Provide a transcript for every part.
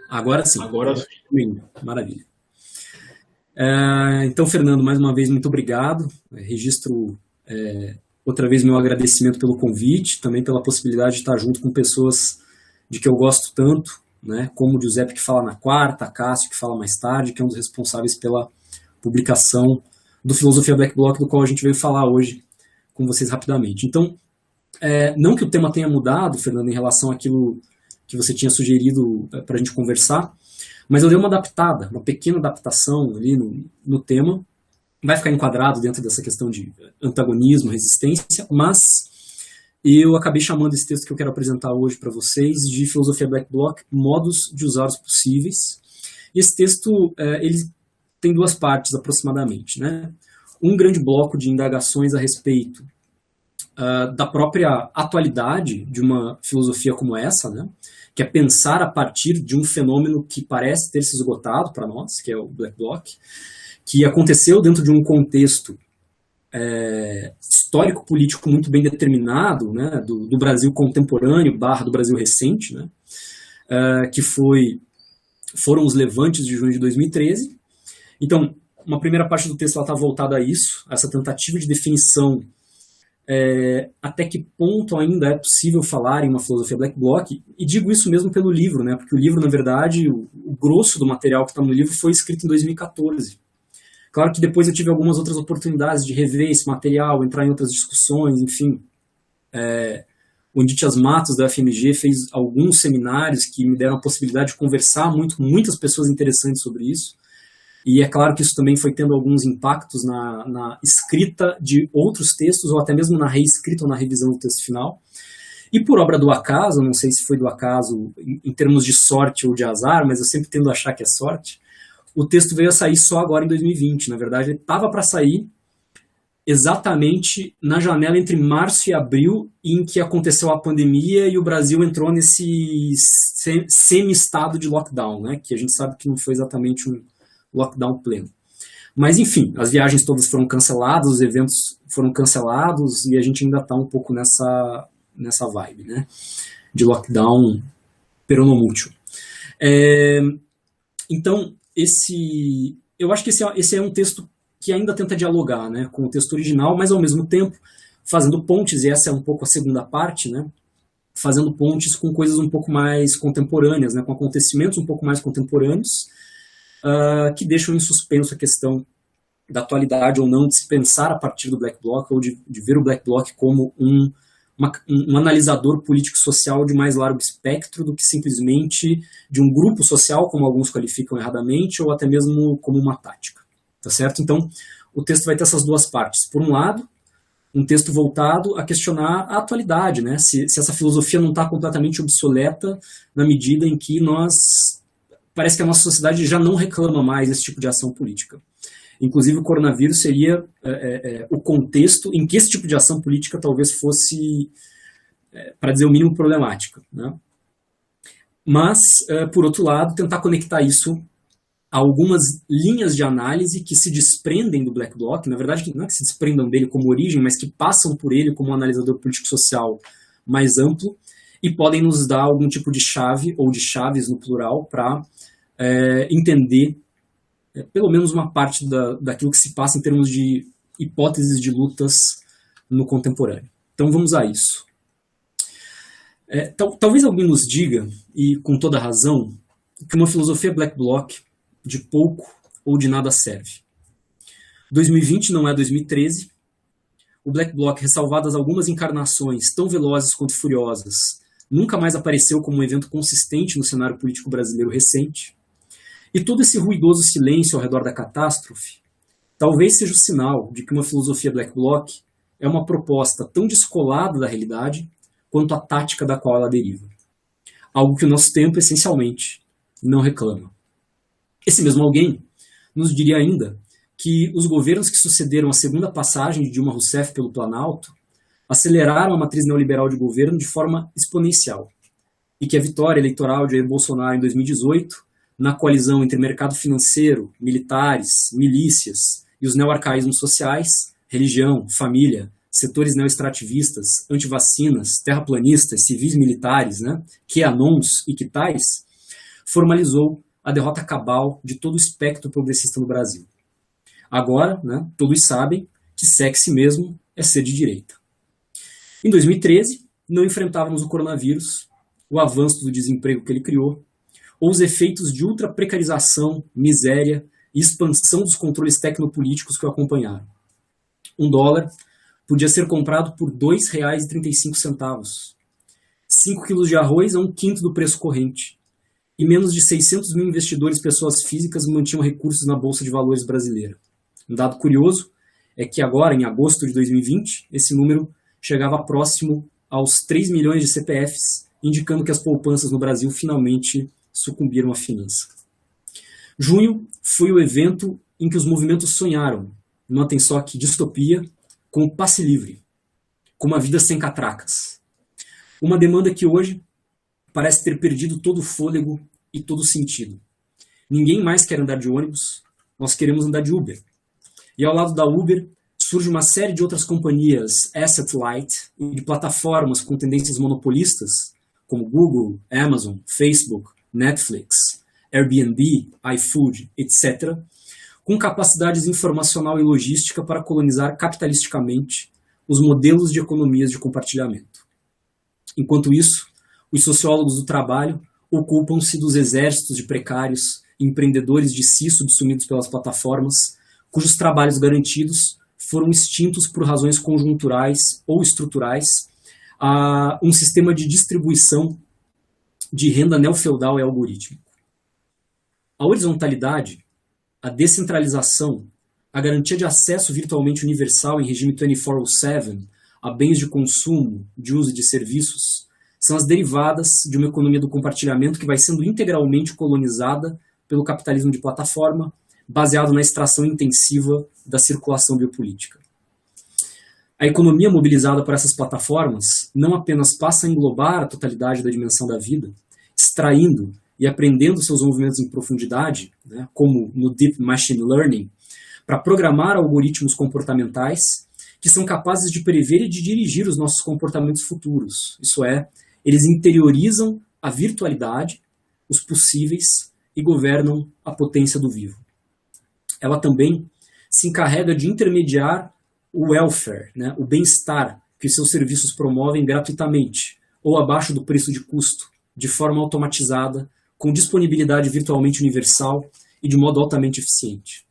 Agora sim. Agora sim. Maravilha. Então, Fernando, mais uma vez, muito obrigado. Registro outra vez meu agradecimento pelo convite, também pela possibilidade de estar junto com pessoas de que eu gosto tanto, né, como o Giuseppe, que fala na quarta, Cássio, que fala mais tarde, que é um dos responsáveis pela publicação do Filosofia Black Bloc, do qual a gente veio falar hoje com vocês rapidamente. Então, não que o tema tenha mudado, Fernando, em relação àquilo que você tinha sugerido para a gente conversar, mas eu dei uma adaptada, uma pequena adaptação ali no tema. Vai ficar enquadrado dentro dessa questão de antagonismo, resistência, mas eu acabei chamando esse texto que eu quero apresentar hoje para vocês de Filosofia Black Bloc, Modos de Usar os Possíveis. E esse texto ele tem duas partes aproximadamente, né? Um grande bloco de indagações a respeito da própria atualidade de uma filosofia como essa, né? Que é pensar a partir de um fenômeno que parece ter se esgotado para nós, que é o Black Bloc, que aconteceu dentro de um contexto histórico-político muito bem determinado, né, do Brasil contemporâneo / do Brasil recente, né, que foram os levantes de junho de 2013. Então, uma primeira parte do texto está voltada a isso, a essa tentativa de definição até que ponto ainda é possível falar em uma filosofia Black Bloc, e digo isso mesmo pelo livro, né, porque o livro, na verdade, o grosso do material que está no livro foi escrito em 2014. Claro que depois eu tive algumas outras oportunidades de rever esse material, entrar em outras discussões, enfim. O Inditias Matos, da FMG, fez alguns seminários que me deram a possibilidade de conversar com muitas pessoas interessantes sobre isso. E é claro que isso também foi tendo alguns impactos na escrita de outros textos, ou até mesmo na reescrita ou na revisão do texto final. E por obra do acaso, não sei se foi do acaso em termos de sorte ou de azar, mas eu sempre tendo a achar que é sorte, o texto veio a sair só agora em 2020. Na verdade, ele estava para sair exatamente na janela entre março e abril, em que aconteceu a pandemia e o Brasil entrou nesse semi-estado de lockdown, né? Que a gente sabe que não foi exatamente um lockdown pleno. Mas, enfim, as viagens todas foram canceladas, os eventos foram cancelados e a gente ainda está um pouco nessa vibe, né? De lockdown peronomútil. Então, eu acho que esse é um texto que ainda tenta dialogar, né, com o texto original, mas ao mesmo tempo fazendo pontes, e essa é um pouco a segunda parte, né, fazendo pontes com coisas um pouco mais contemporâneas, né, com acontecimentos um pouco mais contemporâneos, que deixam em suspenso a questão da atualidade ou não de se pensar a partir do Black Bloc, ou de ver o Black Bloc como um analisador político-social de mais largo espectro do que simplesmente de um grupo social, como alguns qualificam erradamente, ou até mesmo como uma tática. Tá certo? Então, o texto vai ter essas duas partes. Por um lado, um texto voltado a questionar a atualidade, né? Se essa filosofia não está completamente obsoleta na medida em que parece que a nossa sociedade já não reclama mais desse tipo de ação política. Inclusive, o coronavírus seria o contexto em que esse tipo de ação política talvez fosse, para dizer o mínimo, problemática, né? Mas, por outro lado, tentar conectar isso a algumas linhas de análise que se desprendem do Black Bloc, na verdade, não é que se desprendam dele como origem, mas que passam por ele como um analisador político-social mais amplo e podem nos dar algum tipo de chave, ou de chaves no plural, para entender pelo menos uma parte daquilo que se passa em termos de hipóteses de lutas no contemporâneo. Então vamos a isso. Talvez alguém nos diga, e com toda razão, que uma filosofia Black Bloc de pouco ou de nada serve. 2020 não é 2013. O Black Bloc, ressalvadas algumas encarnações tão velozes quanto furiosas, nunca mais apareceu como um evento consistente no cenário político brasileiro recente. E todo esse ruidoso silêncio ao redor da catástrofe talvez seja o sinal de que uma filosofia Black Bloc é uma proposta tão descolada da realidade quanto a tática da qual ela deriva. Algo que o nosso tempo, essencialmente, não reclama. Esse mesmo alguém nos diria ainda que os governos que sucederam a segunda passagem de Dilma Rousseff pelo Planalto aceleraram a matriz neoliberal de governo de forma exponencial, e que a vitória eleitoral de Jair Bolsonaro em 2018, na coalizão entre mercado financeiro, militares, milícias e os neoarcaísmos sociais, religião, família, setores neoextrativistas, antivacinas, terraplanistas, civis militares, né, QAnons e que tais, formalizou a derrota cabal de todo o espectro progressista no Brasil. Agora, né, todos sabem que sexy mesmo é ser de direita. Em 2013, não enfrentávamos o coronavírus, o avanço do desemprego que ele criou, ou os efeitos de ultra-precarização, miséria e expansão dos controles tecnopolíticos que o acompanharam. $1 podia ser comprado por R$ 2,35. 5 quilos de arroz é 1/5 do preço corrente. E menos de 600 mil investidores, pessoas físicas, mantinham recursos na Bolsa de Valores brasileira. Um dado curioso é que agora, em agosto de 2020, esse número chegava próximo aos 3 milhões de CPFs, indicando que as poupanças no Brasil finalmente sucumbiram à finança. Junho foi o evento em que os movimentos sonharam, notem só que distopia, com o passe livre, com uma vida sem catracas. Uma demanda que hoje parece ter perdido todo o fôlego e todo o sentido. Ninguém mais quer andar de ônibus, nós queremos andar de Uber. E ao lado da Uber surge uma série de outras companhias asset-light e de plataformas com tendências monopolistas, como Google, Amazon, Facebook, Netflix, Airbnb, iFood, etc., com capacidades informacional e logística para colonizar capitalisticamente os modelos de economias de compartilhamento. Enquanto isso, os sociólogos do trabalho ocupam-se dos exércitos de precários e empreendedores de si subsumidos pelas plataformas, cujos trabalhos garantidos foram extintos por razões conjunturais ou estruturais a um sistema de distribuição de renda neofeudal e algorítmico. A horizontalidade, a descentralização, a garantia de acesso virtualmente universal em regime 24/7 a bens de consumo, de uso e de serviços, são as derivadas de uma economia do compartilhamento que vai sendo integralmente colonizada pelo capitalismo de plataforma, baseado na extração intensiva da circulação biopolítica. A economia mobilizada por essas plataformas não apenas passa a englobar a totalidade da dimensão da vida, extraindo e aprendendo seus movimentos em profundidade, né, como no Deep Machine Learning, para programar algoritmos comportamentais que são capazes de prever e de dirigir os nossos comportamentos futuros. Isso é, eles interiorizam a virtualidade, os possíveis e governam a potência do vivo. Ela também se encarrega de intermediar o welfare, né, o bem-estar que seus serviços promovem gratuitamente ou abaixo do preço de custo, de forma automatizada, com disponibilidade virtualmente universal e de modo altamente eficiente.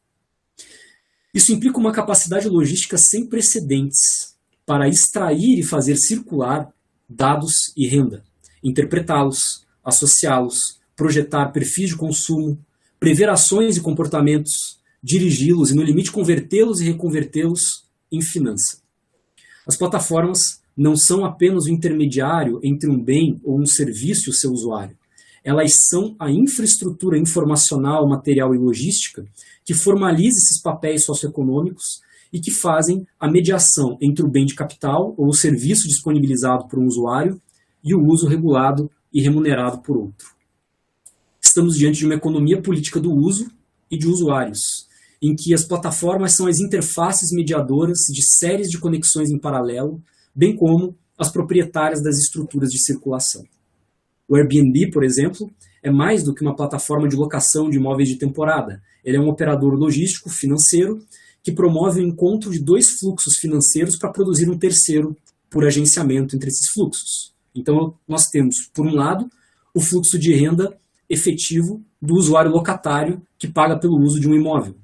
Isso implica uma capacidade logística sem precedentes para extrair e fazer circular dados e renda, interpretá-los, associá-los, projetar perfis de consumo, prever ações e comportamentos, dirigi-los e, no limite, convertê-los e reconvertê-los em finança. As plataformas não são apenas o intermediário entre um bem ou um serviço e o seu usuário. Elas são a infraestrutura informacional, material e logística que formaliza esses papéis socioeconômicos e que fazem a mediação entre o bem de capital ou o serviço disponibilizado por um usuário e o uso regulado e remunerado por outro. Estamos diante de uma economia política do uso e de usuários, em que as plataformas são as interfaces mediadoras de séries de conexões em paralelo, bem como as proprietárias das estruturas de circulação. O Airbnb, por exemplo, é mais do que uma plataforma de locação de imóveis de temporada. Ele é um operador logístico financeiro que promove o encontro de dois fluxos financeiros para produzir um terceiro por agenciamento entre esses fluxos. Então, nós temos, por um lado, o fluxo de renda efetivo do usuário locatário que paga pelo uso de um imóvel.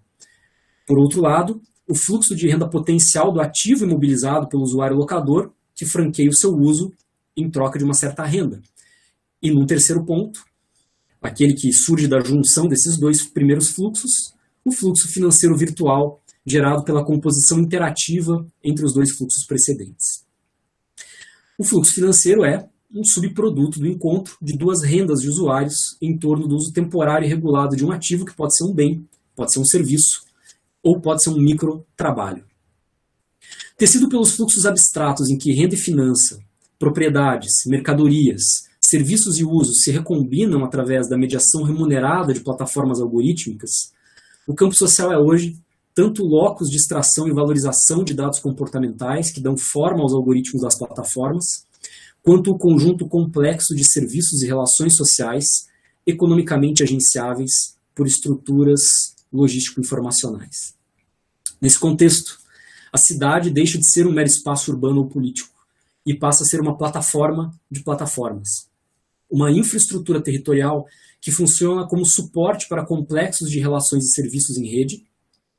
Por outro lado, o fluxo de renda potencial do ativo imobilizado pelo usuário locador que franqueia o seu uso em troca de uma certa renda. E num terceiro ponto, aquele que surge da junção desses dois primeiros fluxos, o fluxo financeiro virtual gerado pela composição interativa entre os dois fluxos precedentes. O fluxo financeiro é um subproduto do encontro de duas rendas de usuários em torno do uso temporário e regulado de um ativo que pode ser um bem, pode ser um serviço ou pode ser um microtrabalho. Tecido pelos fluxos abstratos em que renda e finança, propriedades, mercadorias, serviços e usos se recombinam através da mediação remunerada de plataformas algorítmicas, o campo social é hoje tanto locos de extração e valorização de dados comportamentais que dão forma aos algoritmos das plataformas, quanto o conjunto complexo de serviços e relações sociais economicamente agenciáveis por estruturas logístico-informacionais. Nesse contexto, a cidade deixa de ser um mero espaço urbano ou político e passa a ser uma plataforma de plataformas. Uma infraestrutura territorial que funciona como suporte para complexos de relações e serviços em rede,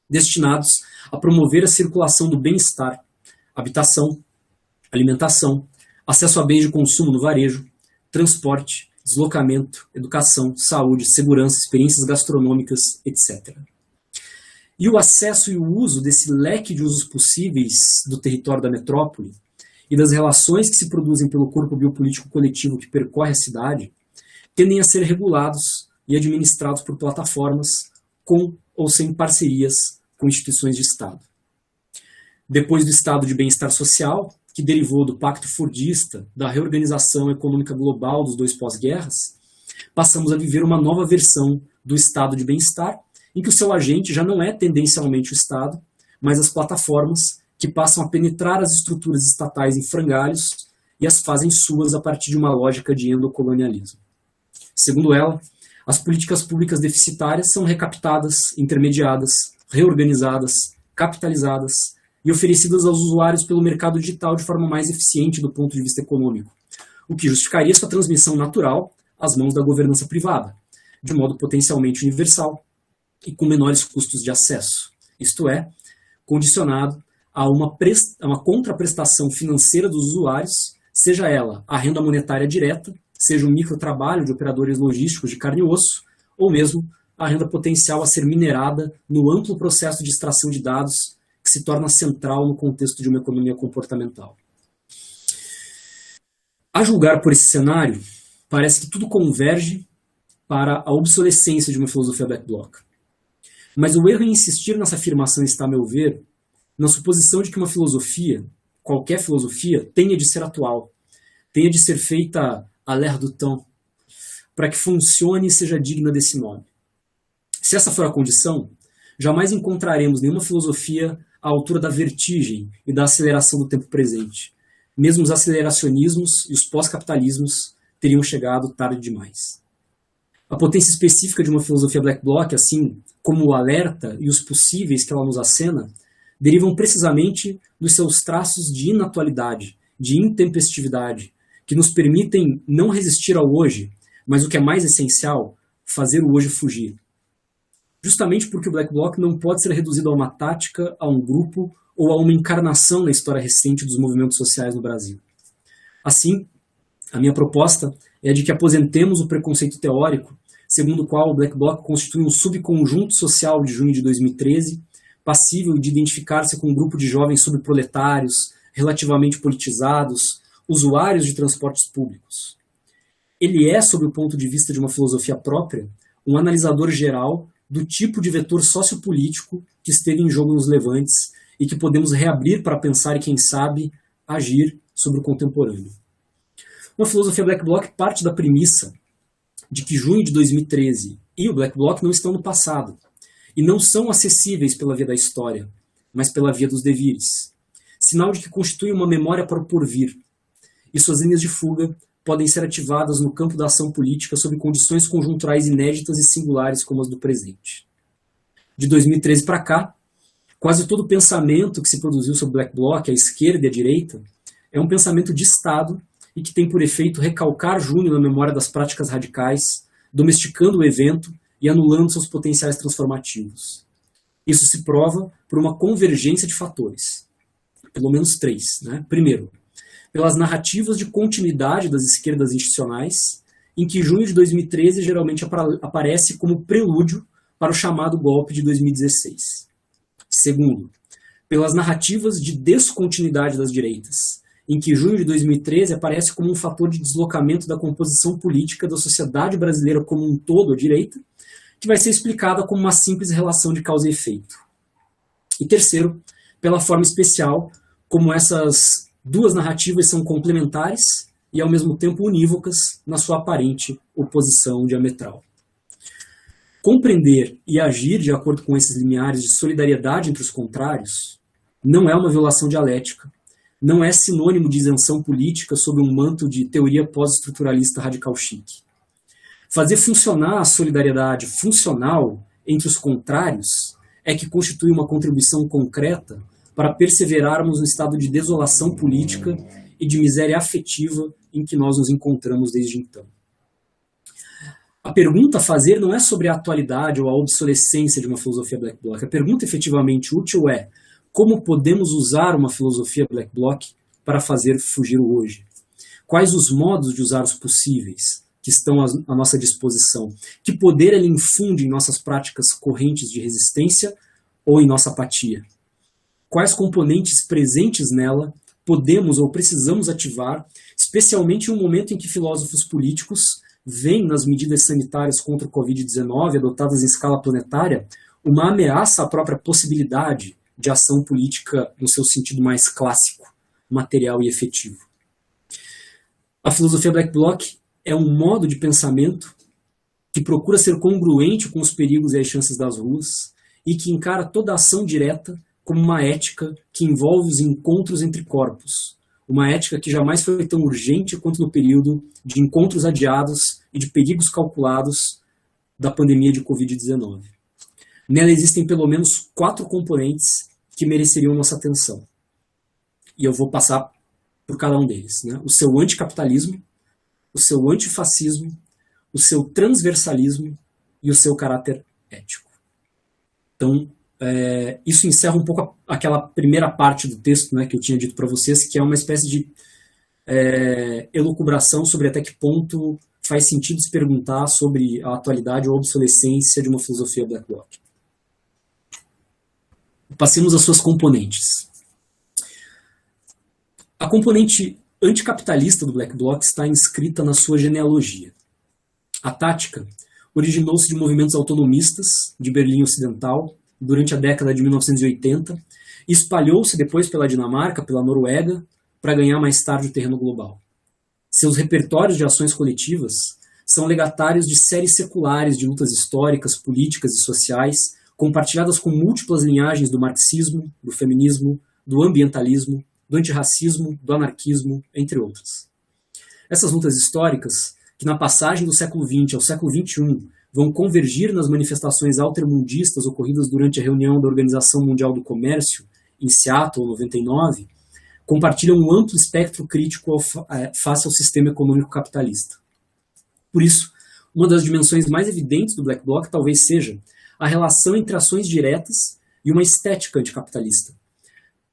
destinados a promover a circulação do bem-estar, habitação, alimentação, acesso a bens de consumo no varejo, transporte, deslocamento, educação, saúde, segurança, experiências gastronômicas, etc. E o acesso e o uso desse leque de usos possíveis do território da metrópole e das relações que se produzem pelo corpo biopolítico coletivo que percorre a cidade tendem a ser regulados e administrados por plataformas com ou sem parcerias com instituições de Estado. Depois do estado de bem-estar social, que derivou do Pacto Fordista, da reorganização econômica global dos dois pós-guerras, passamos a viver uma nova versão do estado de bem-estar, em que o seu agente já não é tendencialmente o Estado, mas as plataformas que passam a penetrar as estruturas estatais em frangalhos e as fazem suas a partir de uma lógica de endocolonialismo. Segundo ela, as políticas públicas deficitárias são recaptadas, intermediadas, reorganizadas, capitalizadas e oferecidas aos usuários pelo mercado digital de forma mais eficiente do ponto de vista econômico, o que justificaria sua transmissão natural às mãos da governança privada, de modo potencialmente universal e com menores custos de acesso, isto é, condicionado a uma contraprestação financeira dos usuários, seja ela a renda monetária direta, seja um microtrabalho de operadores logísticos de carne e osso, ou mesmo a renda potencial a ser minerada no amplo processo de extração de dados que se torna central no contexto de uma economia comportamental. A julgar por esse cenário, parece que tudo converge para a obsolescência de uma filosofia Black Bloc. Mas o erro em insistir nessa afirmação está, a meu ver, na suposição de que uma filosofia, qualquer filosofia, tenha de ser atual, tenha de ser feita à l'air du temps, para que funcione e seja digna desse nome. Se essa for a condição, jamais encontraremos nenhuma filosofia à altura da vertigem e da aceleração do tempo presente. Mesmo os aceleracionismos e os pós-capitalismos teriam chegado tarde demais. A potência específica de uma filosofia Black Bloc, assim como o alerta e os possíveis que ela nos acena, derivam precisamente dos seus traços de inatualidade, de intempestividade, que nos permitem não resistir ao hoje, mas o que é mais essencial, fazer o hoje fugir. Justamente porque o Black Bloc não pode ser reduzido a uma tática, a um grupo ou a uma encarnação na história recente dos movimentos sociais no Brasil. Assim, a minha proposta é a de que aposentemos o preconceito teórico, segundo o qual o Black Bloc constitui um subconjunto social de junho de 2013, passível de identificar-se com um grupo de jovens subproletários, relativamente politizados, usuários de transportes públicos. Ele é, sob o ponto de vista de uma filosofia própria, um analisador geral do tipo de vetor sociopolítico que esteve em jogo nos levantes e que podemos reabrir para pensar e, quem sabe, agir sobre o contemporâneo. Uma filosofia Black Bloc parte da premissa de que junho de 2013 e o Black Bloc não estão no passado e não são acessíveis pela via da história, mas pela via dos devires, sinal de que constituem uma memória para o porvir, e suas linhas de fuga podem ser ativadas no campo da ação política sob condições conjunturais inéditas e singulares como as do presente. De 2013 para cá, quase todo o pensamento que se produziu sobre o Black Bloc, à esquerda e à direita, é um pensamento de Estado e que tem por efeito recalcar junho na memória das práticas radicais, domesticando o evento e anulando seus potenciais transformativos. Isso se prova por uma convergência de fatores, pelo menos três. Primeiro, pelas narrativas de continuidade das esquerdas institucionais, em que junho de 2013 geralmente aparece como prelúdio para o chamado golpe de 2016. Segundo, pelas narrativas de descontinuidade das direitas, em que junho de 2013 aparece como um fator de deslocamento da composição política da sociedade brasileira como um todo à direita, que vai ser explicada como uma simples relação de causa e efeito. E terceiro, pela forma especial como essas duas narrativas são complementares e ao mesmo tempo unívocas na sua aparente oposição diametral. Compreender e agir de acordo com esses limiares de solidariedade entre os contrários não é uma violação dialética, não é sinônimo de isenção política sob um manto de teoria pós-estruturalista radical chique. Fazer funcionar a solidariedade funcional entre os contrários é que constitui uma contribuição concreta para perseverarmos no estado de desolação política e de miséria afetiva em que nós nos encontramos desde então. A pergunta a fazer não é sobre a atualidade ou a obsolescência de uma filosofia Black Bloc. A pergunta efetivamente útil é: como podemos usar uma filosofia Black Bloc para fazer fugir o hoje? Quais os modos de usar os possíveis que estão à nossa disposição? Que poder ele infunde em nossas práticas correntes de resistência ou em nossa apatia? Quais componentes presentes nela podemos ou precisamos ativar, especialmente em um momento em que filósofos políticos veem nas medidas sanitárias contra o Covid-19 adotadas em escala planetária uma ameaça à própria possibilidade de ação política no seu sentido mais clássico, material e efetivo. A filosofia Black Bloc é um modo de pensamento que procura ser congruente com os perigos e as chances das ruas e que encara toda ação direta como uma ética que envolve os encontros entre corpos, uma ética que jamais foi tão urgente quanto no período de encontros adiados e de perigos calculados da pandemia de Covid-19. Nela existem pelo menos 4 componentes que mereceriam nossa atenção. E eu vou passar por cada um deles, né? O seu anticapitalismo, o seu antifascismo, o seu transversalismo e o seu caráter ético. Então, isso encerra um pouco aquela primeira parte do texto, né, que eu tinha dito para vocês, que é uma espécie de elucubração sobre até que ponto faz sentido se perguntar sobre a atualidade ou a obsolescência de uma filosofia Black Bloc. Passemos às suas componentes. A componente anticapitalista do Black Bloc está inscrita na sua genealogia. A tática originou-se de movimentos autonomistas de Berlim Ocidental durante a década de 1980 e espalhou-se depois pela Dinamarca, pela Noruega, para ganhar mais tarde o terreno global. Seus repertórios de ações coletivas são legatários de séries seculares de lutas históricas, políticas e sociais, compartilhadas com múltiplas linhagens do marxismo, do feminismo, do ambientalismo, do antirracismo, do anarquismo, entre outras. Essas lutas históricas, que na passagem do século XX ao século XXI vão convergir nas manifestações altermundistas ocorridas durante a reunião da Organização Mundial do Comércio, em Seattle, 99, compartilham um amplo espectro crítico face ao sistema econômico capitalista. Por isso, uma das dimensões mais evidentes do Black Bloc talvez seja a relação entre ações diretas e uma estética anticapitalista,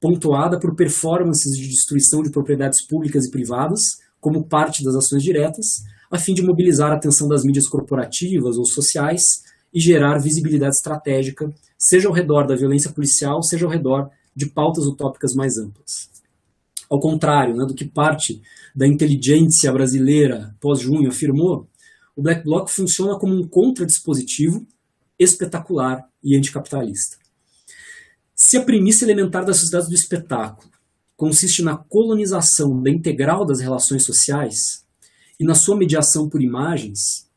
pontuada por performances de destruição de propriedades públicas e privadas, como parte das ações diretas, a fim de mobilizar a atenção das mídias corporativas ou sociais e gerar visibilidade estratégica, seja ao redor da violência policial, seja ao redor de pautas utópicas mais amplas. Ao contrário, né, do que parte da inteligência brasileira pós-junho afirmou, o Black Bloc funciona como um contradispositivo espetacular e anticapitalista. Se a premissa elementar da sociedade do espetáculo consiste na colonização da integral das relações sociais e na sua mediação por imagens,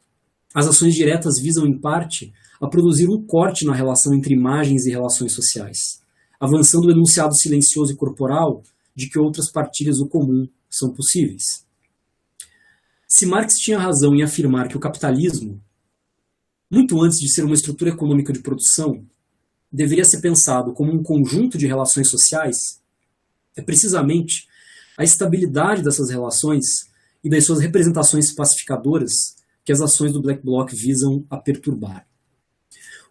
as ações diretas visam, em parte, a produzir um corte na relação entre imagens e relações sociais, avançando o enunciado silencioso e corporal de que outras partilhas do comum são possíveis. Se Marx tinha razão em afirmar que o capitalismo, muito antes de ser uma estrutura econômica de produção, deveria ser pensado como um conjunto de relações sociais, é precisamente a estabilidade dessas relações e das suas representações pacificadoras que as ações do Black Bloc visam a perturbar.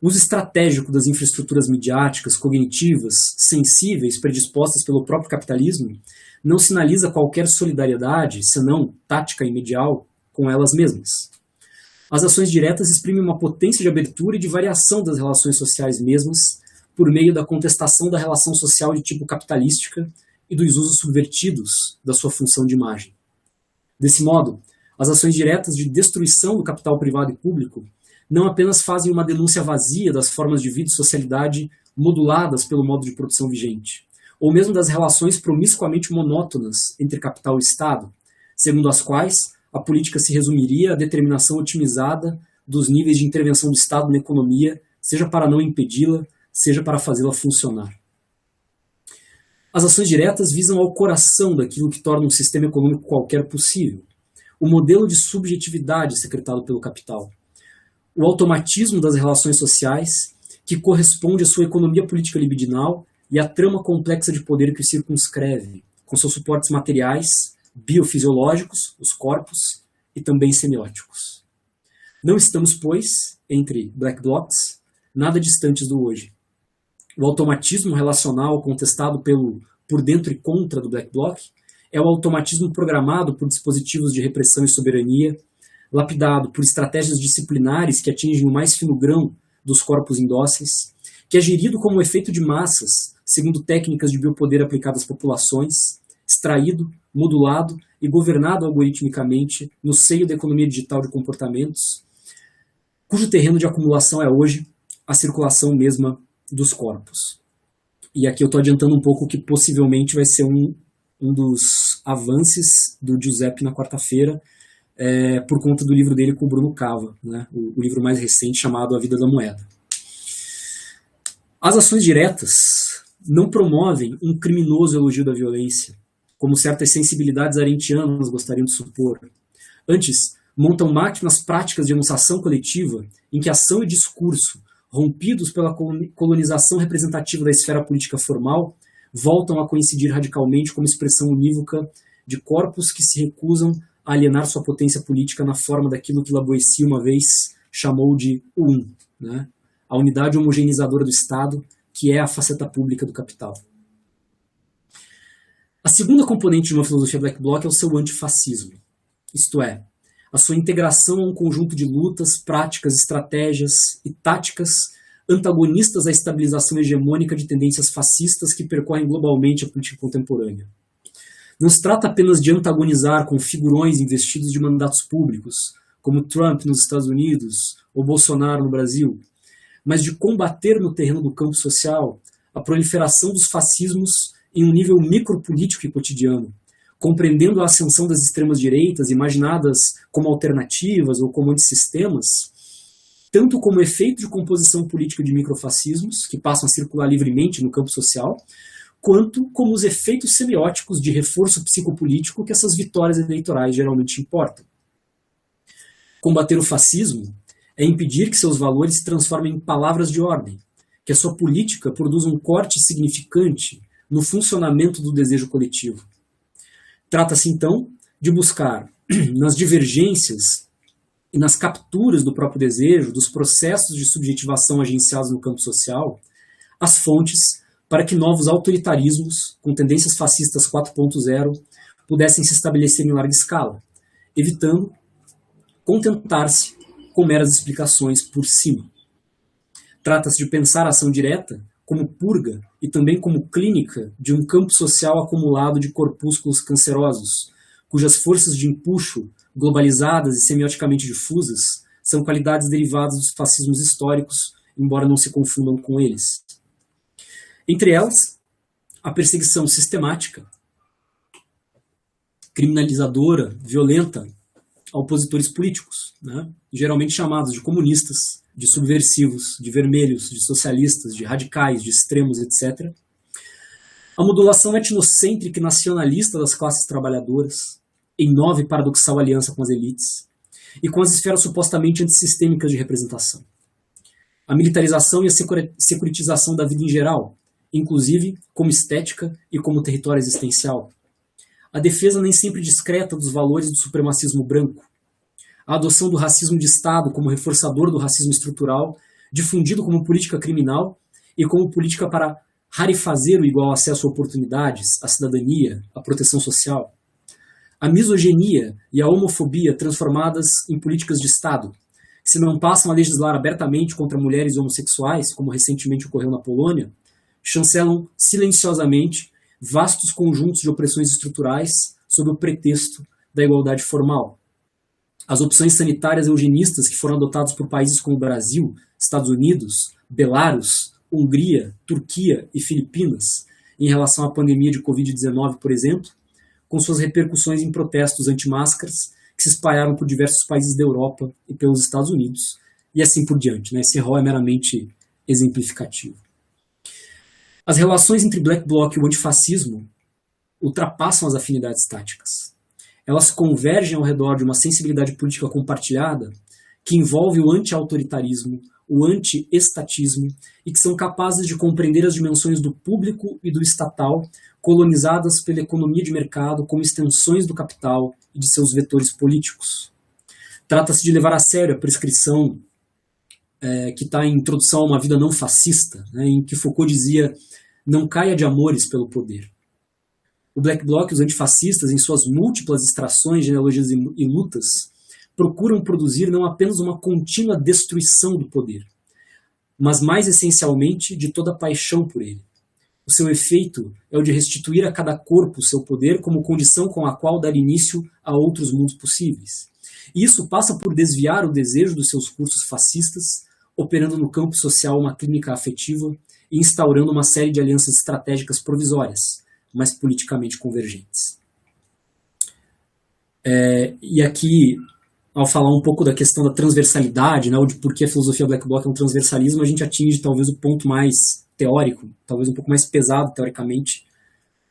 O uso estratégico das infraestruturas midiáticas, cognitivas, sensíveis, predispostas pelo próprio capitalismo, não sinaliza qualquer solidariedade, senão tática e medial, com elas mesmas. As ações diretas exprimem uma potência de abertura e de variação das relações sociais mesmas, por meio da contestação da relação social de tipo capitalística e dos usos subvertidos da sua função de imagem. Desse modo, as ações diretas de destruição do capital privado e público não apenas fazem uma denúncia vazia das formas de vida e socialidade moduladas pelo modo de produção vigente, ou mesmo das relações promiscuamente monótonas entre capital e Estado, segundo as quais a política se resumiria à determinação otimizada dos níveis de intervenção do Estado na economia, seja para não impedi-la, seja para fazê-la funcionar. As ações diretas visam ao coração daquilo que torna um sistema econômico qualquer possível, o modelo de subjetividade secretado pelo capital, o automatismo das relações sociais que corresponde à sua economia política libidinal e à trama complexa de poder que o circunscreve, com seus suportes materiais, biofisiológicos, os corpos, e também semióticos. Não estamos, pois, entre black blocs, nada distantes do hoje. O automatismo relacional contestado pelo por dentro e contra do black bloc é o automatismo programado por dispositivos de repressão e soberania, lapidado por estratégias disciplinares que atingem o mais fino grão dos corpos indóceis, que é gerido como um efeito de massas, segundo técnicas de biopoder aplicadas às populações, extraído, modulado e governado algoritmicamente no seio da economia digital de comportamentos, cujo terreno de acumulação é hoje a circulação mesma dos corpos. E aqui eu estou adiantando um pouco que possivelmente vai ser um dos avanços do Giuseppe na quarta-feira, por conta do livro dele com o Bruno Cava, né? O livro mais recente chamado A Vida da Moeda. As ações diretas não promovem um criminoso elogio da violência, como certas sensibilidades arendtianas gostariam de supor. Antes, montam máquinas práticas de enunciação coletiva em que ação e discurso, rompidos pela colonização representativa da esfera política formal, voltam a coincidir radicalmente como expressão unívoca de corpos que se recusam a alienar sua potência política na forma daquilo que Lavoisier uma vez chamou de né? A unidade homogeneizadora do Estado, que é a faceta pública do capital. A segunda componente de uma filosofia black bloc é o seu antifascismo, isto é, a sua integração a um conjunto de lutas, práticas, estratégias e táticas antagonistas à estabilização hegemônica de tendências fascistas que percorrem globalmente a política contemporânea. Não se trata apenas de antagonizar com figurões investidos de mandatos públicos, como Trump nos Estados Unidos ou Bolsonaro no Brasil, mas de combater no terreno do campo social a proliferação dos fascismos em um nível micropolítico e cotidiano, compreendendo a ascensão das extremas-direitas, imaginadas como alternativas ou como antisistemas, tanto como efeito de composição política de microfascismos, que passam a circular livremente no campo social, quanto como os efeitos semióticos de reforço psicopolítico que essas vitórias eleitorais geralmente importam. Combater o fascismo é impedir que seus valores se transformem em palavras de ordem, que a sua política produza um corte significante no funcionamento do desejo coletivo. Trata-se, então, de buscar, nas divergências e nas capturas do próprio desejo, dos processos de subjetivação agenciados no campo social, as fontes para que novos autoritarismos, com tendências fascistas 4.0, pudessem se estabelecer em larga escala, evitando contentar-se com meras explicações por cima. Trata-se de pensar a ação direta como purga e também como clínica de um campo social acumulado de corpúsculos cancerosos, cujas forças de empuxo, globalizadas e semioticamente difusas, são qualidades derivadas dos fascismos históricos, embora não se confundam com eles. Entre elas, a perseguição sistemática, criminalizadora, violenta, a opositores políticos, né? Geralmente chamados de comunistas, de subversivos, de vermelhos, de socialistas, de radicais, de extremos, etc. A modulação etnocêntrica e nacionalista das classes trabalhadoras, em nova e paradoxal aliança com as elites, e com as esferas supostamente antissistêmicas de representação. A militarização e a securitização da vida em geral, inclusive como estética e como território existencial. A defesa nem sempre discreta dos valores do supremacismo branco. A adoção do racismo de Estado como reforçador do racismo estrutural, difundido como política criminal e como política para rarefazer o igual acesso a oportunidades, a cidadania, a proteção social. A misoginia e a homofobia transformadas em políticas de Estado, que se não passam a legislar abertamente contra mulheres homossexuais, como recentemente ocorreu na Polônia, chancelam silenciosamente vastos conjuntos de opressões estruturais sob o pretexto da igualdade formal. As opções sanitárias eugenistas que foram adotadas por países como Brasil, Estados Unidos, Belarus, Hungria, Turquia e Filipinas em relação à pandemia de Covid-19, por exemplo, com suas repercussões em protestos anti-máscaras que que se espalharam por diversos países da Europa e pelos Estados Unidos, e assim por diante, né? Esse rol é meramente exemplificativo. As relações entre Black Bloc e o antifascismo ultrapassam as afinidades táticas. Elas convergem ao redor de uma sensibilidade política compartilhada que envolve o anti-autoritarismo, o anti-estatismo e que são capazes de compreender as dimensões do público e do estatal colonizadas pela economia de mercado como extensões do capital e de seus vetores políticos. Trata-se de levar a sério a prescrição que está em Introdução a uma Vida Não Fascista, né, em que Foucault dizia: não caia de amores pelo poder. O Black Bloc e os antifascistas, em suas múltiplas extrações, genealogias e lutas, procuram produzir não apenas uma contínua destruição do poder, mas mais essencialmente de toda a paixão por ele. O seu efeito é o de restituir a cada corpo o seu poder como condição com a qual dar início a outros mundos possíveis. E isso passa por desviar o desejo dos seus cursos fascistas, operando no campo social uma clínica afetiva e instaurando uma série de alianças estratégicas provisórias, mas politicamente convergentes. E aqui, ao falar um pouco da questão da transversalidade, né, ou de por que a filosofia Black Bloc é um transversalismo, a gente atinge talvez o ponto mais teórico, talvez um pouco mais pesado teoricamente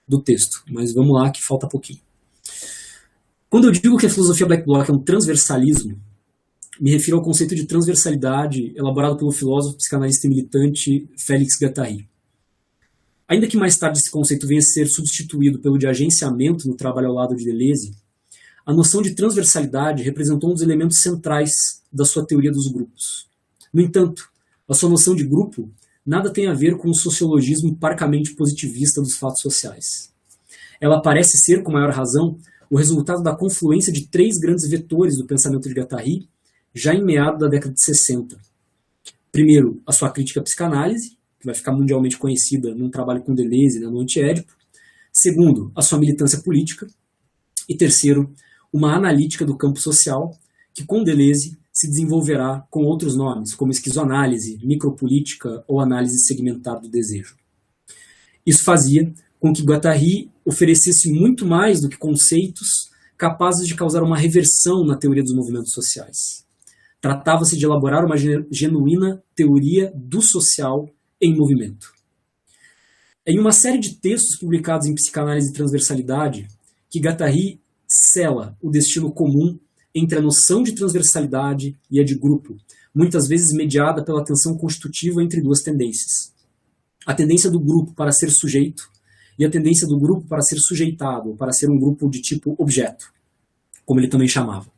do texto. Mas vamos lá, que falta pouquinho. Quando eu digo que a filosofia Black Bloc é um transversalismo, me refiro ao conceito de transversalidade elaborado pelo filósofo, psicanalista e militante Félix Guattari. Ainda que mais tarde esse conceito venha a ser substituído pelo de agenciamento no trabalho ao lado de Deleuze, a noção de transversalidade representou um dos elementos centrais da sua teoria dos grupos. No entanto, a sua noção de grupo nada tem a ver com o sociologismo parcamente positivista dos fatos sociais. Ela parece ser, com maior razão, o resultado da confluência de três grandes vetores do pensamento de Guattari, já em meados da década de 60. Primeiro, a sua crítica à psicanálise, que vai ficar mundialmente conhecida num trabalho com Deleuze, né, no Antiédipo. Segundo, a sua militância política. E terceiro, uma analítica do campo social, que com Deleuze se desenvolverá com outros nomes, como esquizoanálise, micropolítica ou análise segmentar do desejo. Isso fazia com que Guattari oferecesse muito mais do que conceitos capazes de causar uma reversão na teoria dos movimentos sociais. Tratava-se de elaborar uma genuína teoria do social em movimento. Em uma série de textos publicados em Psicanálise e Transversalidade, que Guattari sela o destino comum entre a noção de transversalidade e a de grupo, muitas vezes mediada pela tensão constitutiva entre duas tendências. A tendência do grupo para ser sujeito e a tendência do grupo para ser sujeitado, ou para ser um grupo de tipo objeto, como ele também chamava.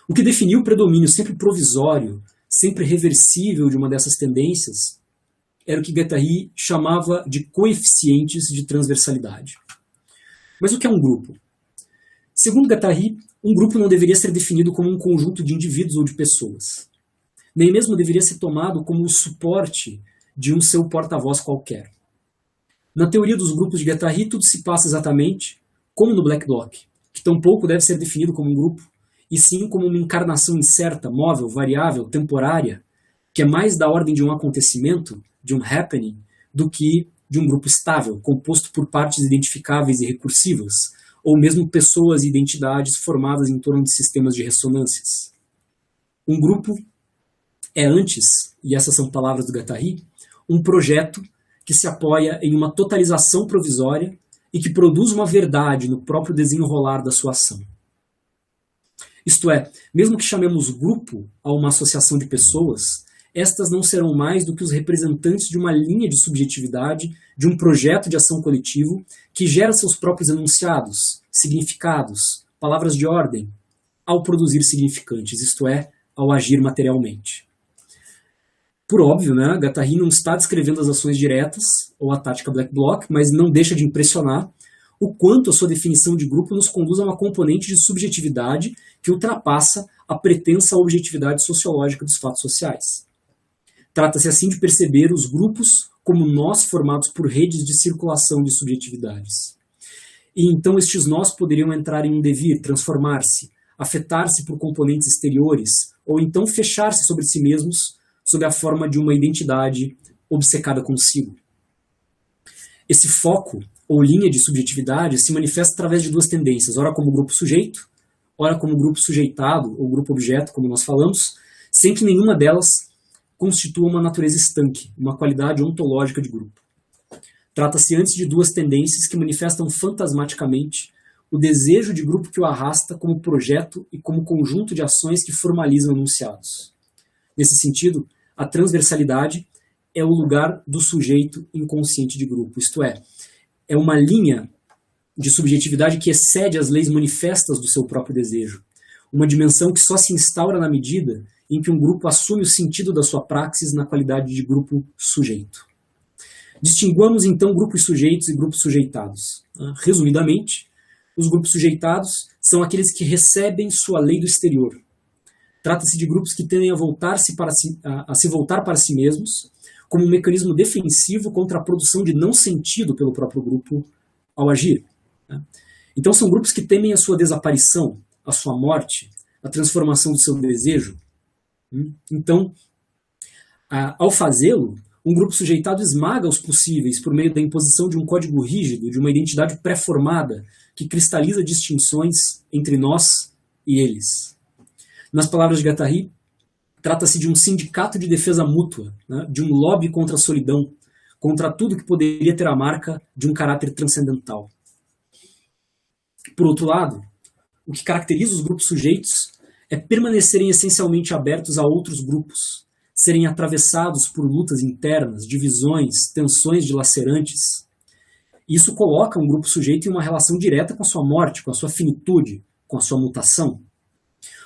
O que definiu o predomínio sempre provisório, sempre reversível de uma dessas tendências era o que Guattari chamava de coeficientes de transversalidade. Mas o que é um grupo? Segundo Guattari, um grupo não deveria ser definido como um conjunto de indivíduos ou de pessoas. Nem mesmo deveria ser tomado como o suporte de um seu porta-voz qualquer. Na teoria dos grupos de Guattari, tudo se passa exatamente como no Black Bloc, que tampouco deve ser definido como um grupo, e sim como uma encarnação incerta, móvel, variável, temporária, que é mais da ordem de um acontecimento, de um happening, do que de um grupo estável, composto por partes identificáveis e recursivas, ou mesmo pessoas e identidades formadas em torno de sistemas de ressonâncias. Um grupo é antes, e essas são palavras do Guattari, um projeto que se apoia em uma totalização provisória e que produz uma verdade no próprio desenrolar da sua ação. Isto é, mesmo que chamemos grupo a uma associação de pessoas, estas não serão mais do que os representantes de uma linha de subjetividade, de um projeto de ação coletivo que gera seus próprios enunciados, significados, palavras de ordem, ao produzir significantes, isto é, ao agir materialmente. Por óbvio, né, Guattari não está descrevendo as ações diretas ou a tática Black Bloc, mas não deixa de impressionar o quanto a sua definição de grupo nos conduz a uma componente de subjetividade que ultrapassa a pretensa objetividade sociológica dos fatos sociais. Trata-se assim de perceber os grupos como nós formados por redes de circulação de subjetividades. E então estes nós poderiam entrar em um devir, transformar-se, afetar-se por componentes exteriores, ou então fechar-se sobre si mesmos sob a forma de uma identidade obcecada consigo. Esse foco, ou linha de subjetividade, se manifesta através de duas tendências, ora como grupo sujeito, ora como grupo sujeitado ou grupo objeto, como nós falamos, sem que nenhuma delas constitua uma natureza estanque, uma qualidade ontológica de grupo. Trata-se antes de duas tendências que manifestam fantasmaticamente o desejo de grupo que o arrasta como projeto e como conjunto de ações que formalizam enunciados. Nesse sentido, a transversalidade é o lugar do sujeito inconsciente de grupo, isto é uma linha de subjetividade que excede as leis manifestas do seu próprio desejo, uma dimensão que só se instaura na medida em que um grupo assume o sentido da sua praxis na qualidade de grupo sujeito. Distinguamos então grupos sujeitos e grupos sujeitados. Resumidamente, os grupos sujeitados são aqueles que recebem sua lei do exterior. Trata-se de grupos que tendem a se voltar para si mesmos como um mecanismo defensivo contra a produção de não sentido pelo próprio grupo ao agir. Então são grupos que temem a sua desaparição, a sua morte, a transformação do seu desejo. Então, ao fazê-lo, um grupo sujeitado esmaga os possíveis por meio da imposição de um código rígido, de uma identidade pré-formada que cristaliza distinções entre nós e eles. Nas palavras de Guattari, trata-se de um sindicato de defesa mútua, de um lobby contra a solidão, contra tudo que poderia ter a marca de um caráter transcendental. Por outro lado, o que caracteriza os grupos sujeitos é permanecerem essencialmente abertos a outros grupos, serem atravessados por lutas internas, divisões, tensões dilacerantes. Isso coloca um grupo sujeito em uma relação direta com a sua morte, com a sua finitude, com a sua mutação.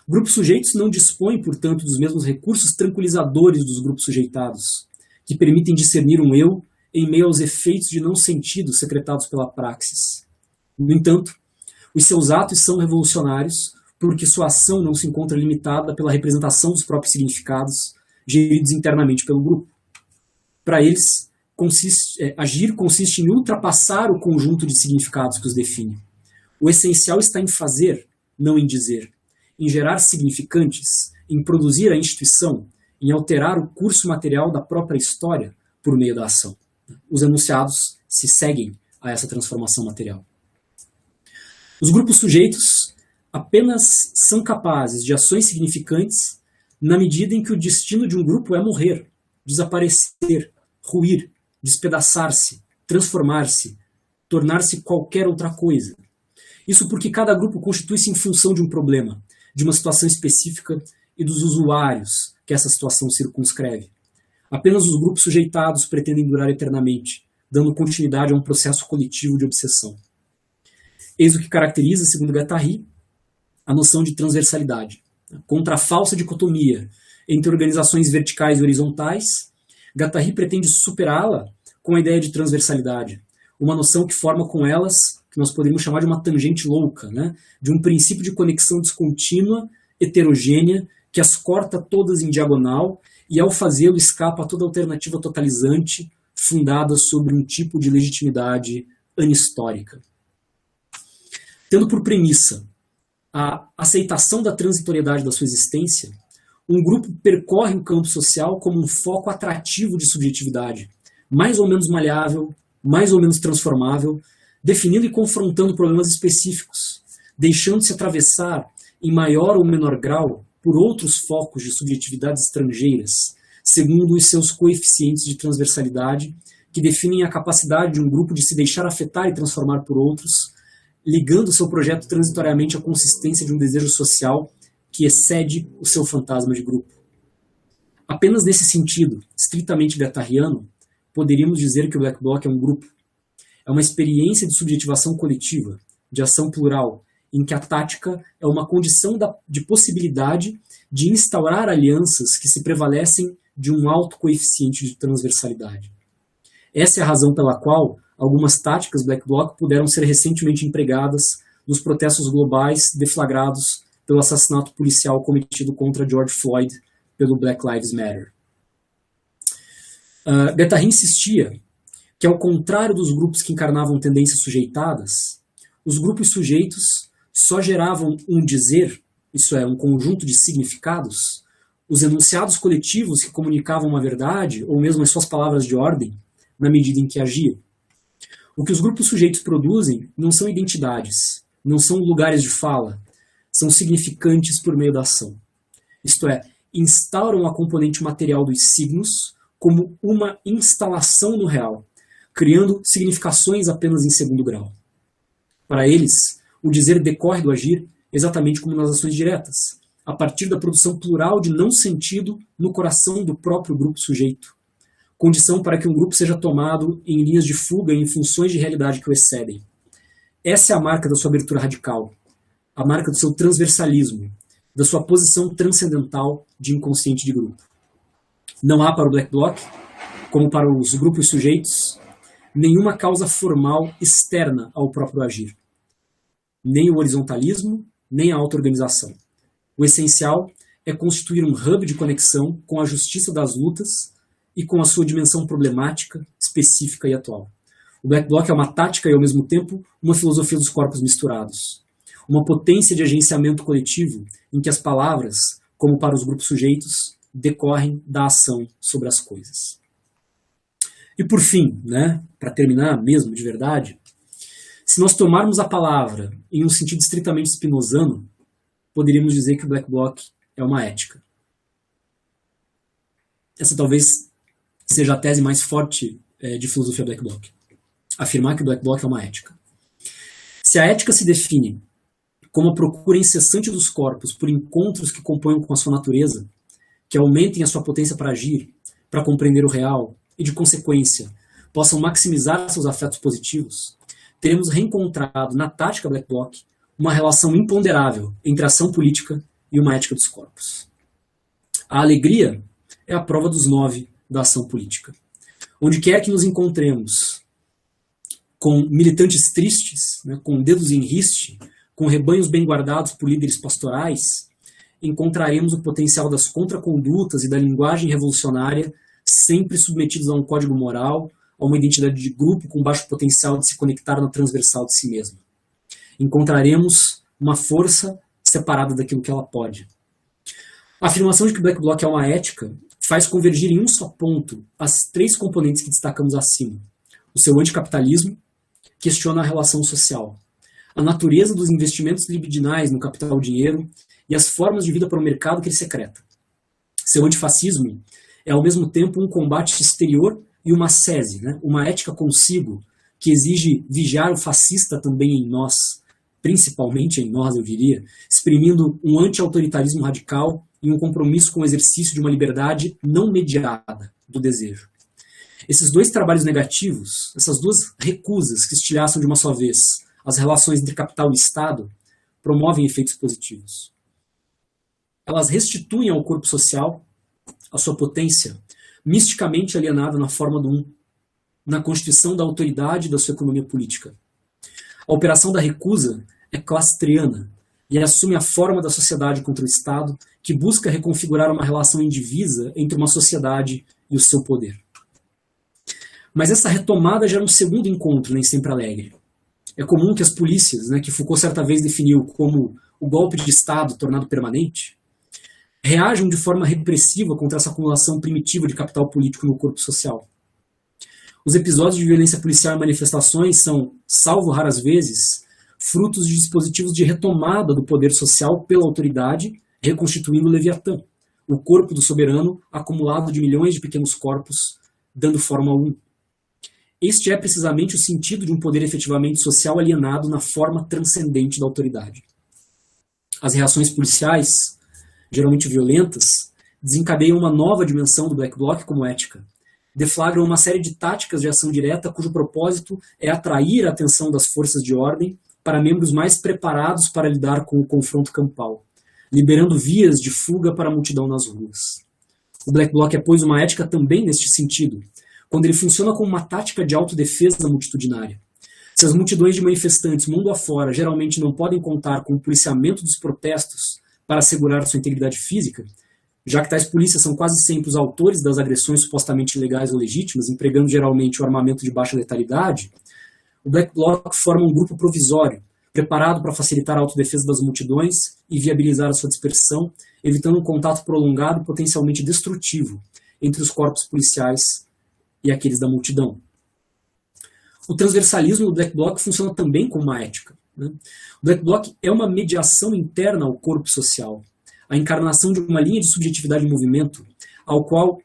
Grupos sujeitos não dispõem, portanto, dos mesmos recursos tranquilizadores dos grupos sujeitados, que permitem discernir um eu em meio aos efeitos de não sentido secretados pela praxis. No entanto, os seus atos são revolucionários porque sua ação não se encontra limitada pela representação dos próprios significados geridos internamente pelo grupo. Para eles, agir consiste em ultrapassar o conjunto de significados que os define. O essencial está em fazer, não em dizer, em gerar significantes, em produzir a instituição, em alterar o curso material da própria história por meio da ação. Os enunciados se seguem a essa transformação material. Os grupos sujeitos apenas são capazes de ações significantes na medida em que o destino de um grupo é morrer, desaparecer, ruir, despedaçar-se, transformar-se, tornar-se qualquer outra coisa. Isso porque cada grupo constitui-se em função de um problema, de uma situação específica e dos usuários que essa situação circunscreve. Apenas os grupos sujeitados pretendem durar eternamente, dando continuidade a um processo coletivo de obsessão. Eis o que caracteriza, segundo Guattari, a noção de transversalidade. Contra a falsa dicotomia entre organizações verticais e horizontais, Guattari pretende superá-la com a ideia de transversalidade, uma noção que forma com elas, que nós poderíamos chamar de uma tangente louca, de um princípio de conexão descontínua, heterogênea, que as corta todas em diagonal e, ao fazê-lo, escapa a toda alternativa totalizante fundada sobre um tipo de legitimidade anistórica. Tendo por premissa a aceitação da transitoriedade da sua existência, um grupo percorre o campo social como um foco atrativo de subjetividade, mais ou menos maleável, mais ou menos transformável, definindo e confrontando problemas específicos, deixando-se atravessar, em maior ou menor grau, por outros focos de subjetividades estrangeiras, segundo os seus coeficientes de transversalidade, que definem a capacidade de um grupo de se deixar afetar e transformar por outros, ligando seu projeto transitoriamente à consistência de um desejo social que excede o seu fantasma de grupo. Apenas nesse sentido, estritamente guattariano, poderíamos dizer que o Black Bloc é um grupo. É uma experiência de subjetivação coletiva, de ação plural, em que a tática é uma condição de possibilidade de instaurar alianças que se prevalecem de um alto coeficiente de transversalidade. Essa é a razão pela qual algumas táticas Black Bloc puderam ser recentemente empregadas nos protestos globais deflagrados pelo assassinato policial cometido contra George Floyd pelo Black Lives Matter. Guattari insistia que, ao contrário dos grupos que encarnavam tendências sujeitadas, os grupos sujeitos só geravam um dizer, isso é, um conjunto de significados, os enunciados coletivos que comunicavam uma verdade, ou mesmo as suas palavras de ordem, na medida em que agiam. O que os grupos sujeitos produzem não são identidades, não são lugares de fala, são significantes por meio da ação. Isto é, instauram a componente material dos signos como uma instalação no real, criando significações apenas em segundo grau. Para eles, o dizer decorre do agir exatamente como nas ações diretas, a partir da produção plural de não sentido no coração do próprio grupo sujeito, condição para que um grupo seja tomado em linhas de fuga e em funções de realidade que o excedem. Essa é a marca da sua abertura radical, a marca do seu transversalismo, da sua posição transcendental de inconsciente de grupo. Não há para o Black Bloc, como para os grupos sujeitos, nenhuma causa formal externa ao próprio agir. Nem o horizontalismo, nem a auto-organização. O essencial é constituir um hub de conexão com a justiça das lutas e com a sua dimensão problemática, específica e atual. O Black Bloc é uma tática e, ao mesmo tempo, uma filosofia dos corpos misturados. Uma potência de agenciamento coletivo em que as palavras, como para os grupos sujeitos, decorrem da ação sobre as coisas. E por fim, para terminar mesmo de verdade, se nós tomarmos a palavra em um sentido estritamente spinozano, poderíamos dizer que o Black Bloc é uma ética. Essa talvez seja a tese mais forte de filosofia Black Bloc. Afirmar que o Black Bloc é uma ética. Se a ética se define como a procura incessante dos corpos por encontros que componham com a sua natureza, que aumentem a sua potência para agir, para compreender o real e, de consequência, possam maximizar seus afetos positivos, teremos reencontrado na tática Black Bloc uma relação imponderável entre a ação política e uma ética dos corpos. A alegria é a prova dos 9 da ação política. Onde quer que nos encontremos com militantes tristes, com dedos em riste, com rebanhos bem guardados por líderes pastorais, encontraremos o potencial das contracondutas e da linguagem revolucionária sempre submetidos a um código moral, a uma identidade de grupo com baixo potencial de se conectar na transversal de si mesma. Encontraremos uma força separada daquilo que ela pode. A afirmação de que Black Bloc é uma ética faz convergir em um só ponto as 3 componentes que destacamos acima. O seu anticapitalismo questiona a relação social, a natureza dos investimentos libidinais no capital-dinheiro e as formas de vida para o mercado que ele secreta. Seu antifascismo é ao mesmo tempo um combate exterior e uma ascese, uma ética consigo, que exige vigiar o fascista também em nós, principalmente em nós, eu diria, exprimindo um anti-autoritarismo radical e um compromisso com o exercício de uma liberdade não mediada do desejo. Esses 2 trabalhos negativos, essas 2 recusas que estilhaçam de uma só vez as relações entre capital e Estado, promovem efeitos positivos. Elas restituem ao corpo social a sua potência, misticamente alienada na forma do na constituição da autoridade da sua economia política. A operação da recusa é clastriana e assume a forma da sociedade contra o Estado, que busca reconfigurar uma relação indivisa entre uma sociedade e o seu poder. Mas essa retomada gera um segundo encontro, nem sempre alegre. É comum que as polícias, que Foucault certa vez definiu como o golpe de Estado tornado permanente, reajam de forma repressiva contra essa acumulação primitiva de capital político no corpo social. Os episódios de violência policial e manifestações são, salvo raras vezes, frutos de dispositivos de retomada do poder social pela autoridade, reconstituindo o Leviatã, o corpo do soberano acumulado de milhões de pequenos corpos, dando forma a um. Este é precisamente o sentido de um poder efetivamente social alienado na forma transcendente da autoridade. As reações policiais, geralmente violentas, desencadeiam uma nova dimensão do Black Bloc como ética. Deflagram uma série de táticas de ação direta cujo propósito é atrair a atenção das forças de ordem para membros mais preparados para lidar com o confronto campal, liberando vias de fuga para a multidão nas ruas. O Black Bloc é, pois, uma ética também neste sentido, quando ele funciona como uma tática de autodefesa multitudinária. Se as multidões de manifestantes mundo afora geralmente não podem contar com o policiamento dos protestos para assegurar sua integridade física, já que tais polícias são quase sempre os autores das agressões supostamente ilegais ou legítimas, empregando geralmente o armamento de baixa letalidade, o Black Bloc forma um grupo provisório, preparado para facilitar a autodefesa das multidões e viabilizar a sua dispersão, evitando um contato prolongado e potencialmente destrutivo entre os corpos policiais e aqueles da multidão. O transversalismo do Black Bloc funciona também como uma ética, né? O Black Bloc é uma mediação interna ao corpo social, a encarnação de uma linha de subjetividade em movimento, ao qual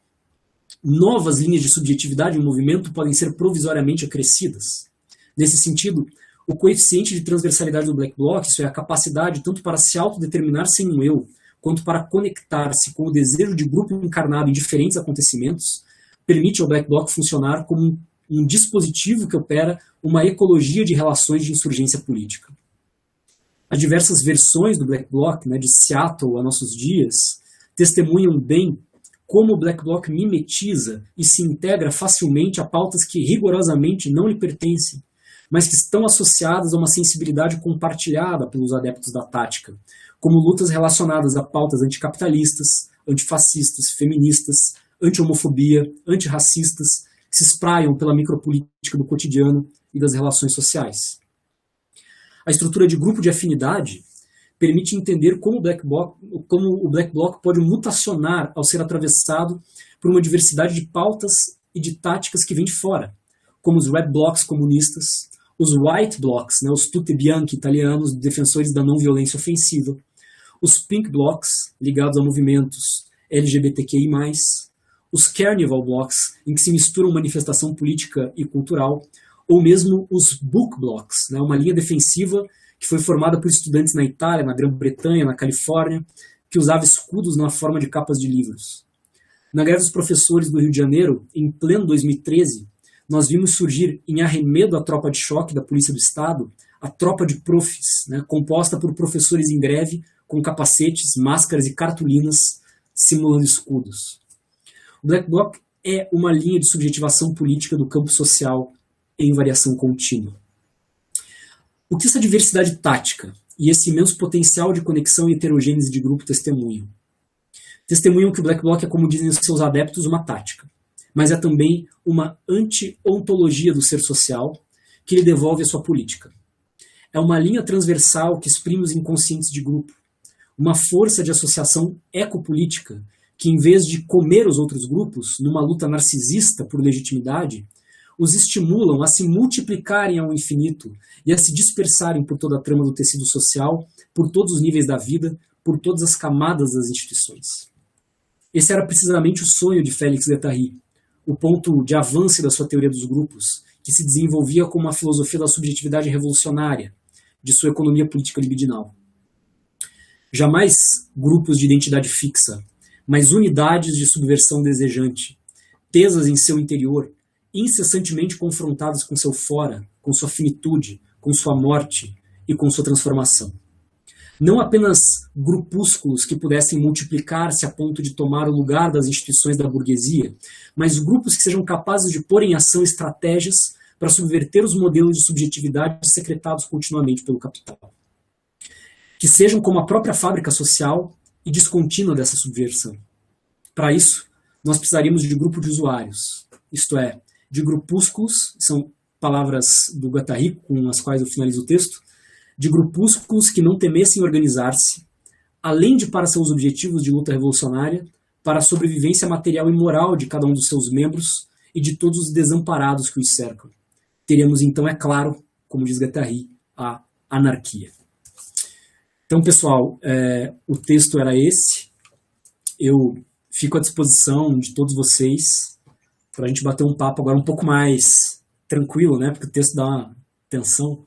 novas linhas de subjetividade em movimento podem ser provisoriamente acrescidas. Nesse sentido, o coeficiente de transversalidade do Black Bloc, isso é a capacidade tanto para se autodeterminar sem um eu, quanto para conectar-se com o desejo de grupo encarnado em diferentes acontecimentos, permite ao Black Bloc funcionar como um dispositivo que opera uma ecologia de relações de insurgência política. As diversas versões do Black Bloc, né, de Seattle a nossos dias, testemunham bem como o Black Bloc mimetiza e se integra facilmente a pautas que rigorosamente não lhe pertencem, mas que estão associadas a uma sensibilidade compartilhada pelos adeptos da tática, como lutas relacionadas a pautas anticapitalistas, antifascistas, feministas, anti-homofobia, antirracistas, que se espraiam pela micropolítica do cotidiano e das relações sociais. A estrutura de grupo de afinidade permite entender como o Black Bloc pode mutacionar ao ser atravessado por uma diversidade de pautas e de táticas que vêm de fora, como os Red Blocs comunistas, os White Blocs, né, os tutti bianchi italianos, defensores da não violência ofensiva, os Pink Blocs, ligados a movimentos LGBTQI+, os Carnival Blocs, em que se misturam manifestação política e cultural, ou mesmo os Book Blocs, né, uma linha defensiva que foi formada por estudantes na Itália, na Grã-Bretanha, na Califórnia, que usava escudos na forma de capas de livros. Na greve dos professores do Rio de Janeiro, em pleno 2013, nós vimos surgir, em arremedo à tropa de choque da Polícia do Estado, a tropa de profs, né, composta por professores em greve, com capacetes, máscaras e cartolinas, simulando escudos. O Black Bloc é uma linha de subjetivação política do campo social em variação contínua. O que essa diversidade tática e esse imenso potencial de conexão e heterogênese de grupo testemunham? Testemunham que o Black Bloc é, como dizem os seus adeptos, uma tática, mas é também uma anti-ontologia do ser social que lhe devolve a sua política. É uma linha transversal que exprime os inconscientes de grupo, uma força de associação ecopolítica que, em vez de comer os outros grupos numa luta narcisista por legitimidade, os estimulam a se multiplicarem ao infinito e a se dispersarem por toda a trama do tecido social, por todos os níveis da vida, por todas as camadas das instituições. Esse era precisamente o sonho de Félix Guattari, o ponto de avanço da sua teoria dos grupos, que se desenvolvia como uma filosofia da subjetividade revolucionária, de sua economia política libidinal. Jamais grupos de identidade fixa, mas unidades de subversão desejante, tesas em seu interior, incessantemente confrontadas com seu fora, com sua finitude, com sua morte e com sua transformação. Não apenas grupúsculos que pudessem multiplicar-se a ponto de tomar o lugar das instituições da burguesia, mas grupos que sejam capazes de pôr em ação estratégias para subverter os modelos de subjetividade secretados continuamente pelo capital. Que sejam como a própria fábrica social e descontínua dessa subversão. Para isso, nós precisaríamos de grupo de usuários, isto é, de grupúsculos, são palavras do Guattari com as quais eu finalizo o texto, de grupúsculos que não temessem organizar-se, além de para seus objetivos de luta revolucionária, para a sobrevivência material e moral de cada um dos seus membros e de todos os desamparados que os cercam. Teríamos então, é claro, como diz Guattari, a anarquia. Então, pessoal, o texto era esse. Eu fico à disposição de todos vocês para a gente bater um papo agora um pouco mais tranquilo, né? Porque o texto dá uma tensão,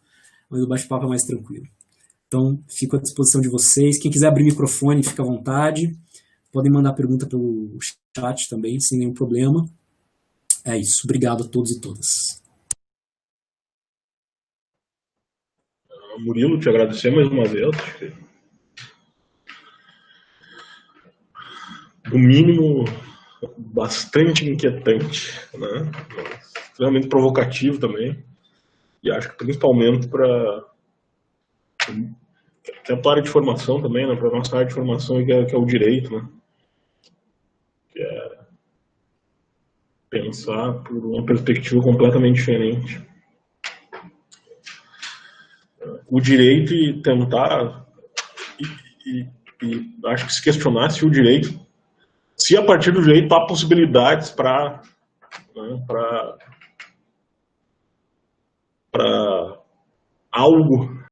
mas o bate-papo é mais tranquilo. Então, fico à disposição de vocês. Quem quiser abrir o microfone, fica à vontade. Podem mandar pergunta pelo chat também, sem nenhum problema. É isso. Obrigado a todos e todas. Murilo, te agradecer mais uma vez. Do mínimo, bastante inquietante, né? Extremamente provocativo também. E acho que principalmente para a tua área de formação também, né? Para a nossa área de formação, que é o direito, né? Que é pensar por uma perspectiva completamente diferente. O direito e tentar e acho que se questionar se o direito, se a partir do direito há possibilidades para algo